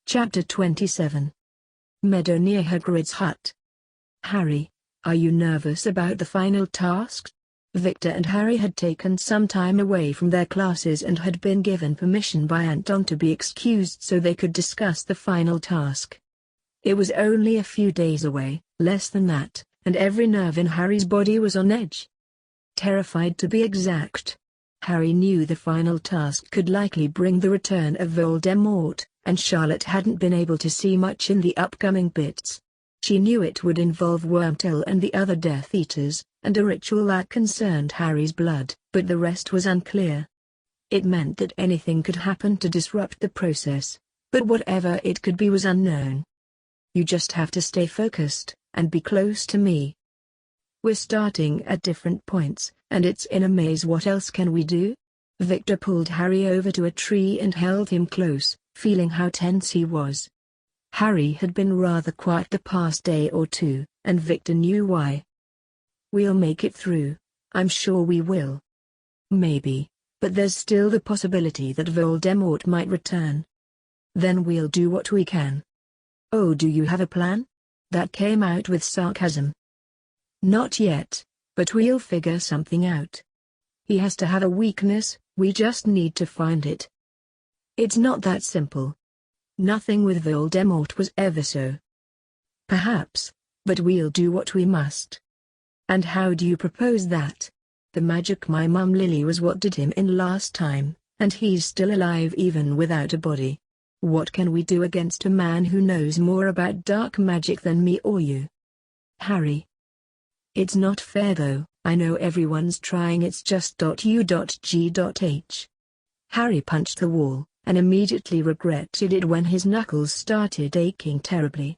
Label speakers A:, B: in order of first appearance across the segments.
A: Chapter 27. Meadow near Hagrid's hut. Harry, are you nervous about the final task? Victor and Harry had taken some time away from their classes and had been given permission by Anton to be excused so they could discuss the final task. It was only a few days away, less than that, and every nerve in Harry's body was on edge. Terrified to be exact. Harry knew the final task could likely bring the return of Voldemort, and Charlotte hadn't been able to see much in the upcoming bits. She knew it would involve Wormtail and the other Death Eaters, and a ritual that concerned Harry's blood, but the rest was unclear. It meant that anything could happen to disrupt the process, but whatever it could be was unknown. You just have to stay focused, and be close to me. We're starting at different points, and it's in a maze. What else can we do? Victor pulled Harry over to a tree and held him close, feeling how tense he was. Harry had been rather quiet the past day or two, and Victor knew why. We'll make it through, I'm sure we will. Maybe, but there's still the possibility that Voldemort might return. Then we'll do what we can. Oh, do you have a plan? That came out with sarcasm. Not yet, but we'll figure something out. He has to have a weakness, we just need to find it. It's not that simple. Nothing with Voldemort was ever so. Perhaps, but we'll do what we must. And how do you propose that? The magic my mum Lily was what did him in last time, and he's still alive even without a body. What can we do against a man who knows more about dark magic than me or you? Harry. It's not fair though, I know everyone's trying, it's just .u.g.h. Harry punched the wall, and immediately regretted it when his knuckles started aching terribly.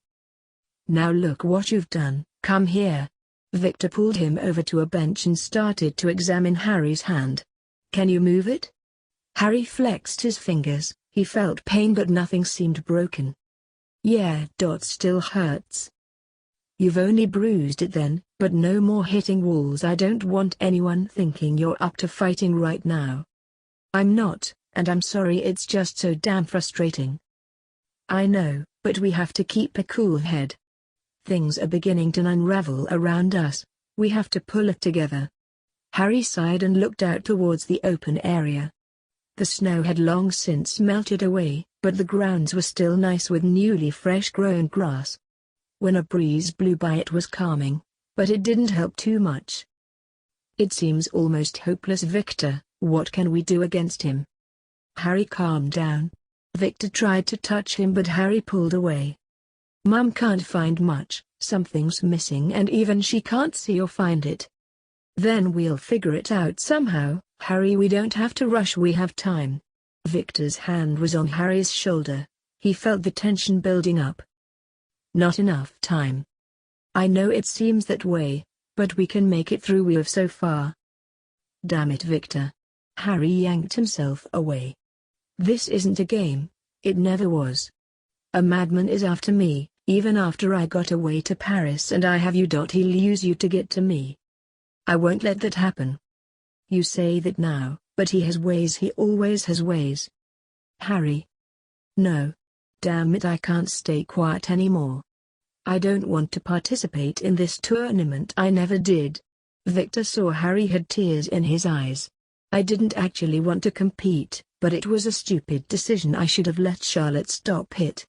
A: Now look what you've done, come here. Victor pulled him over to a bench and started to examine Harry's hand. Can you move it? Harry flexed his fingers, he felt pain but nothing seemed broken. Yeah, still hurts. You've only bruised it then, but no more hitting walls. I don't want anyone thinking you're up to fighting right now. I'm not, and I'm sorry, it's just so damn frustrating. I know, but we have to keep a cool head. Things are beginning to unravel around us, we have to pull it together. Harry sighed and looked out towards the open area. The snow had long since melted away, but the grounds were still nice with newly fresh grown grass. When a breeze blew by it was calming, but it didn't help too much. It seems almost hopeless. Victor, what can we do against him? Harry calmed down. Victor tried to touch him but Harry pulled away. Mum can't find much, something's missing and even she can't see or find it. Then we'll figure it out somehow, Harry, we don't have to rush, we have time. Victor's hand was on Harry's shoulder. He felt the tension building up. Not enough time. I know it seems that way, but we can make it through, we have so far. Damn it, Victor. Harry yanked himself away. This isn't a game, it never was. A madman is after me, even after I got away to Paris and I have you. He'll use you to get to me. I won't let that happen. You say that now, but he has ways, he always has ways. Harry. No. Damn it, I can't stay quiet anymore. I don't want to participate in this tournament, I never did. Victor saw Harry had tears in his eyes. I didn't actually want to compete, but it was a stupid decision. I should have let Charlotte stop it.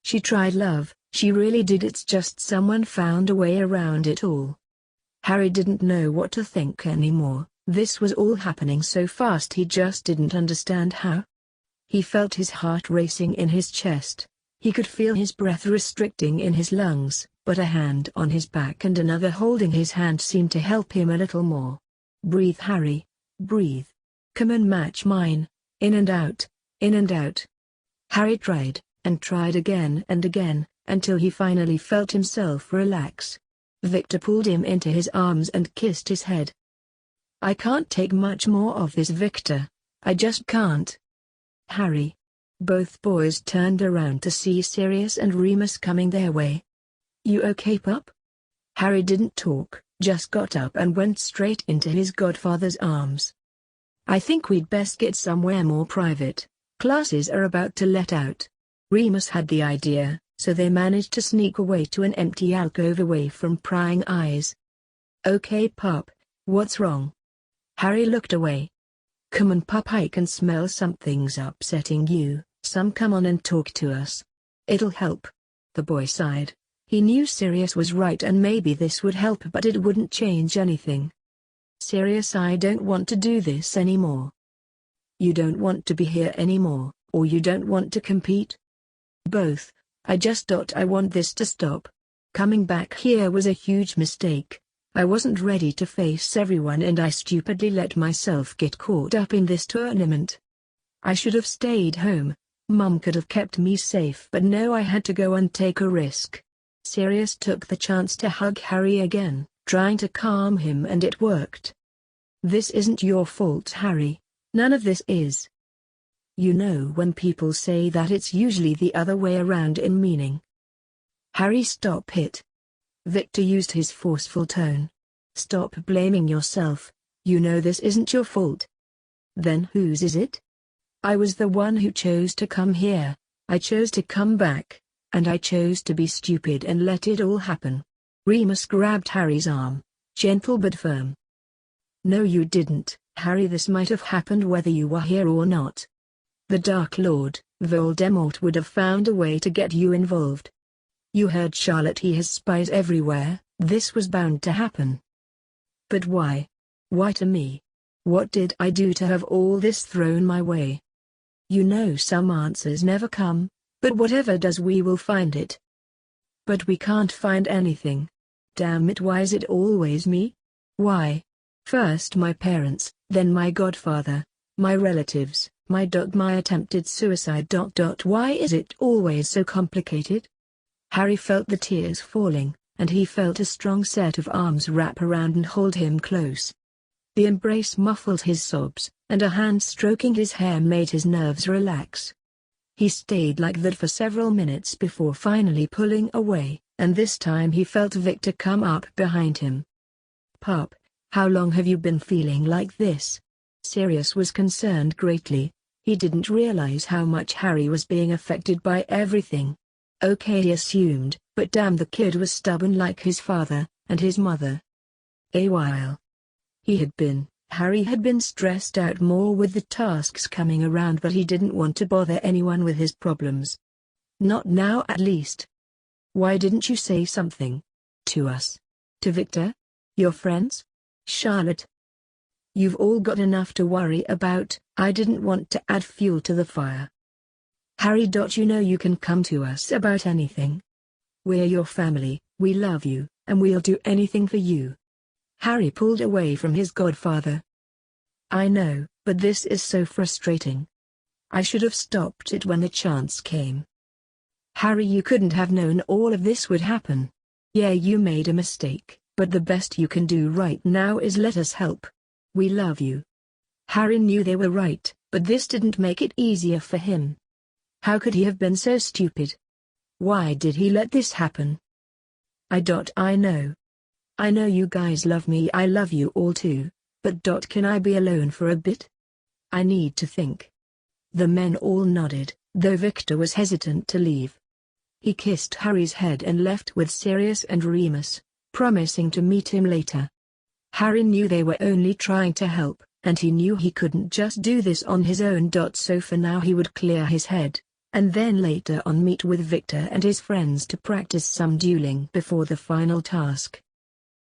A: She tried, love, she really did, it's just someone found a way around it all. Harry didn't know what to think anymore, this was all happening so fast he just didn't understand how. He felt his heart racing in his chest. He could feel his breath restricting in his lungs, but a hand on his back and another holding his hand seemed to help him a little more. Breathe, Harry, breathe. Come and match mine, in and out, in and out. Harry tried, and tried again and again, until he finally felt himself relax. Victor pulled him into his arms and kissed his head. I can't take much more of this, Victor. I just can't. Harry. Both boys turned around to see Sirius and Remus coming their way. "You okay, pup?" Harry didn't talk, just got up and went straight into his godfather's arms. "I think we'd best get somewhere more private. Classes are about to let out." Remus had the idea, so they managed to sneak away to an empty alcove away from prying eyes. "Okay, pup, what's wrong?" Harry looked away. "Come on, pup, I can smell something's upsetting you. Come on and talk to us. It'll help." The boy sighed. He knew Sirius was right and maybe this would help, but it wouldn't change anything. "Sirius, I don't want to do this anymore." "You don't want to be here anymore, or you don't want to compete?" "Both. I want this to stop. Coming back here was a huge mistake. I wasn't ready to face everyone and I stupidly let myself get caught up in this tournament. I should have stayed home. Mum could have kept me safe, but no, I had to go and take a risk." Sirius took the chance to hug Harry again, trying to calm him, and it worked. "This isn't your fault, Harry. None of this is. You know, when people say that, it's usually the other way around in meaning." "Harry, stop it." Victor used his forceful tone. "Stop blaming yourself. You know this isn't your fault." "Then whose is it? I was the one who chose to come here. I chose to come back, and I chose to be stupid and let it all happen." Remus grabbed Harry's arm, gentle but firm. "No, you didn't, Harry. This might have happened whether you were here or not. The Dark Lord, Voldemort, would have found a way to get you involved. You heard Charlotte, he has spies everywhere. This was bound to happen." "But why? Why to me? What did I do to have all this thrown my way?" "You know, some answers never come, but whatever does, we will find it." "But we can't find anything. Damn it, why is it always me? Why? First my parents, then my godfather, my relatives, my attempted suicide. Why is it always so complicated?" Harry felt the tears falling, and he felt a strong set of arms wrap around and hold him close. The embrace muffled his sobs, and a hand stroking his hair made his nerves relax. He stayed like that for several minutes before finally pulling away, and this time he felt Victor come up behind him. "Pup, how long have you been feeling like this?" Sirius was concerned greatly. He didn't realize how much Harry was being affected by everything. Okay, he assumed, but damn, the kid was stubborn like his father, and his mother. "A while." Harry had been stressed out more with the tasks coming around, but he didn't want to bother anyone with his problems. Not now, at least. "Why didn't you say something? To us? To Victor? Your friends? Charlotte? You've all got enough to worry about." "I didn't want to add fuel to the fire. Harry. You know you can come to us about anything. We're your family, we love you, and we'll do anything for you." Harry pulled away from his godfather. "I know, but this is so frustrating. I should have stopped it when the chance came." "Harry, you couldn't have known all of this would happen. Yeah, you made a mistake, but the best you can do right now is let us help. We love you." Harry knew they were right, but this didn't make it easier for him. How could he have been so stupid? Why did he let this happen? I know. I know you guys love me, I love you all too, but can I be alone for a bit? I need to think." The men all nodded, though Victor was hesitant to leave. He kissed Harry's head and left with Sirius and Remus, promising to meet him later. Harry knew they were only trying to help, and he knew he couldn't just do this on his own. So for now he would clear his head, and then later on meet with Victor and his friends to practice some dueling before the final task.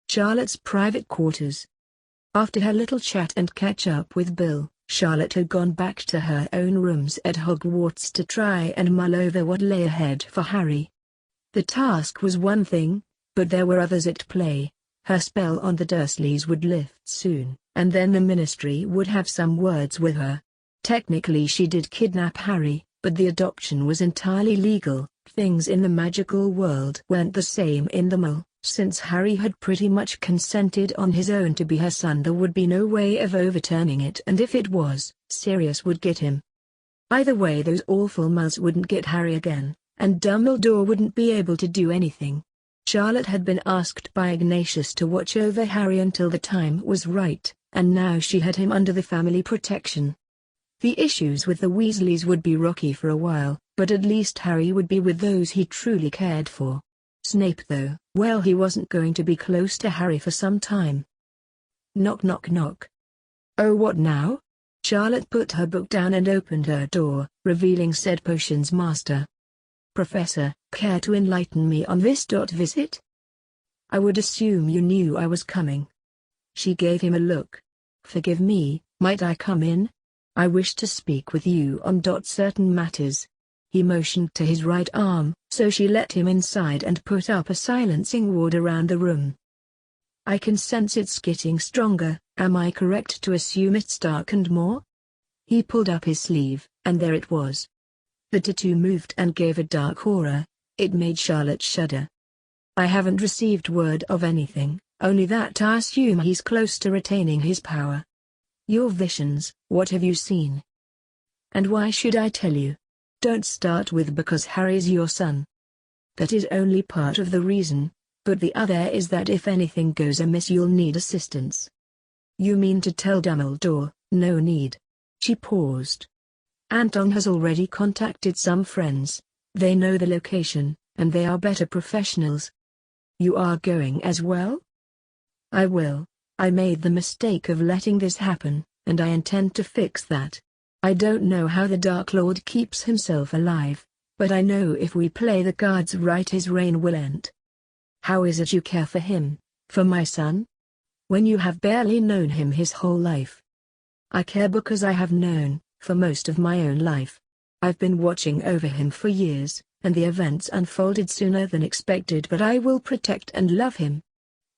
A: Charlotte's private quarters. After her little chat and catch-up with Bill, Charlotte had gone back to her own rooms at Hogwarts to try and mull over what lay ahead for Harry. The task was one thing, but there were others at play. Her spell on the Dursleys would lift soon, and then the Ministry would have some words with her. Technically she did kidnap Harry, but the adoption was entirely legal. Things in the magical world weren't the same in the Mole. Since Harry had pretty much consented on his own to be her son, there would be no way of overturning it, and if it was, Sirius would get him. Either way, those awful moths wouldn't get Harry again, and Dumbledore wouldn't be able to do anything. Charlotte had been asked by Ignatius to watch over Harry until the time was right, and now she had him under the family protection. The issues with the Weasleys would be rocky for a while, but at least Harry would be with those he truly cared for. Snape though, well, he wasn't going to be close to Harry for some time. Knock knock knock. Oh, what now? Charlotte put her book down and opened her door, revealing said potion's master. Professor, care to enlighten me on this? Visit? I would assume you knew I was coming. She gave him a look. Forgive me, might I come in? I wish to speak with you on certain matters. He motioned to his right arm, so she let him inside and put up a silencing ward around the room. I can sense it's getting stronger, am I correct to assume it's darkened more? He pulled up his sleeve, and there it was. The tattoo moved and gave a dark aura. It made Charlotte shudder. I haven't received word of anything, only that I assume he's close to retaining his power. Your visions, what have you seen? And why should I tell you? Don't start with because Harry's your son. That is only part of the reason, but the other is that if anything goes amiss you'll need assistance. You mean to tell Dumbledore? No need. She paused. Anton has already contacted some friends. They know the location, and they are better professionals. You are going as well? I will. I made the mistake of letting this happen, and I intend to fix that. I don't know how the Dark Lord keeps himself alive, but I know if we play the cards right his reign will end. How is it you care for him, for my son? When you have barely known him his whole life. I care because I have known, for most of my own life. I've been watching over him for years, and the events unfolded sooner than expected, but I will protect and love him.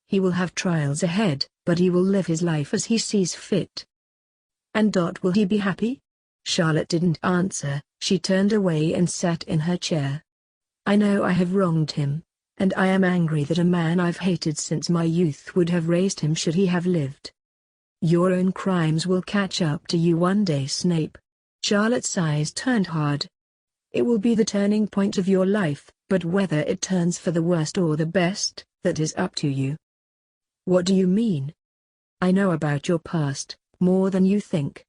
A: He will have trials ahead, but he will live his life as he sees fit. And will he be happy? Charlotte didn't answer, she turned away and sat in her chair. I know I have wronged him, and I am angry that a man I've hated since my youth would have raised him should he have lived. Your own crimes will catch up to you one day, Snape. Charlotte's eyes turned hard. It will be the turning point of your life, but whether it turns for the worst or the best, that is up to you. What do you mean? I know about your past, more than you think.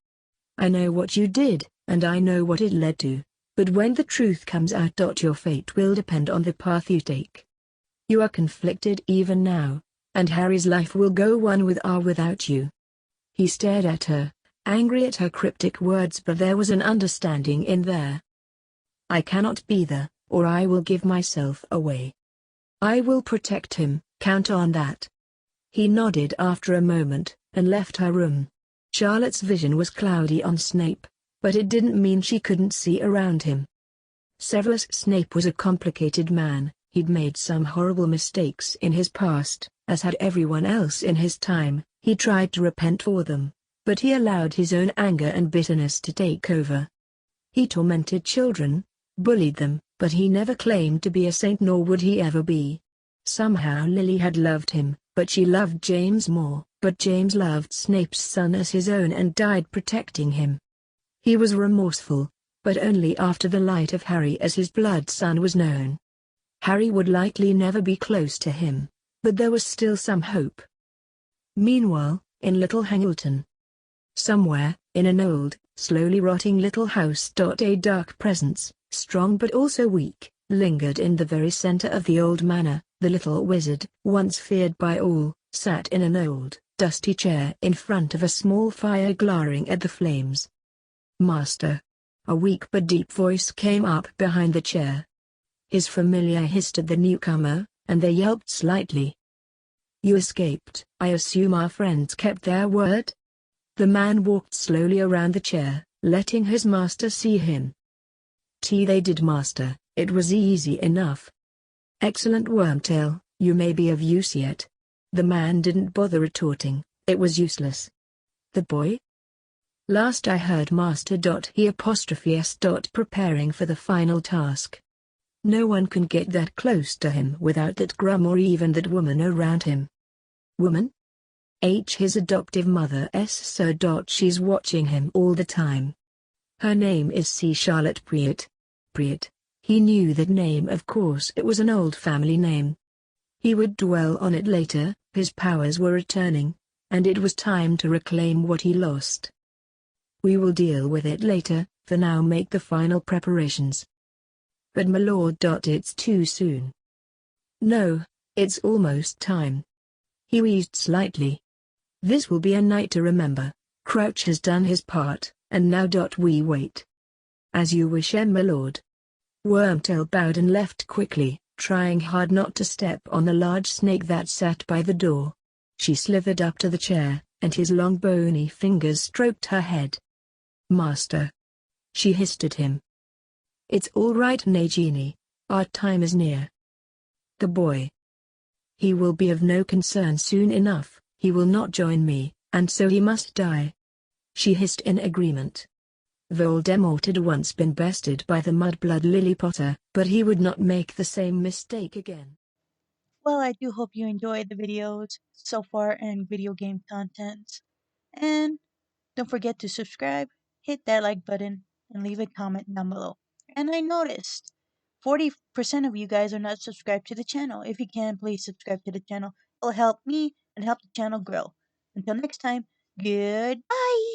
A: I know what you did, and I know what it led to, but when the truth comes out, your fate will depend on the path you take. You are conflicted even now, and Harry's life will go on with or without you. He stared at her, angry at her cryptic words, but there was an understanding in there. I cannot be there, or I will give myself away. I will protect him, count on that. He nodded after a moment, and left her room. Charlotte's vision was cloudy on Snape, but it didn't mean she couldn't see around him. Severus Snape was a complicated man. He'd made some horrible mistakes in his past, as had everyone else in his time. He tried to repent for them, but he allowed his own anger and bitterness to take over. He tormented children, bullied them, but he never claimed to be a saint, nor would he ever be. Somehow Lily had loved him, but she loved James more, but James loved Snape's son as his own and died protecting him. He was remorseful, but only after the light of Harry as his blood son was known. Harry would likely never be close to him, but there was still some hope. Meanwhile, in Little Hangleton. Somewhere, in an old, slowly rotting little house, a dark presence, strong but also weak, lingered in the very center of the old manor. The little wizard, once feared by all, sat in an old, dusty chair in front of a small fire glaring at the flames. Master. A weak but deep voice came up behind the chair. His familiar hissed at the newcomer, and they yelped slightly. You escaped. I assume our friends kept their word? The man walked slowly around the chair, letting his master see him. They did, master. It was easy enough. Excellent, Wormtail, you may be of use yet. The man didn't bother retorting, it was useless. The boy? Last I heard, master. He apostrophes. Preparing for the final task. No one can get that close to him without that Grum or even that woman around him. Woman? His adoptive mother, sir. She's watching him all the time. Her name is C. Charlotte Priet. Priet. He knew that name, of course it was an old family name. He would dwell on it later. His powers were returning, and it was time to reclaim what he lost. We will deal with it later. For now make the final preparations. But my lord. It's too soon. No, it's almost time. He wheezed slightly. This will be a night to remember. Crouch has done his part, and now. We wait. As you wish, my lord. Wormtail bowed and left quickly, trying hard not to step on the large snake that sat by the door. She slithered up to the chair, and his long bony fingers stroked her head. Master. She hissed at him. It's all right, Nagini. Our time is near. The boy. He will be of no concern soon enough. He will not join me, and so he must die. She hissed in agreement. Voldemort had once been bested by the Mudblood Lily Potter, but he would not make the same mistake again.
B: Well, I do hope you enjoyed the videos so far and video game content. And don't forget to subscribe, hit that like button, and leave a comment down below. And I noticed 40% of you guys are not subscribed to the channel. If you can, please subscribe to the channel. It'll help me and help the channel grow. Until next time, goodbye!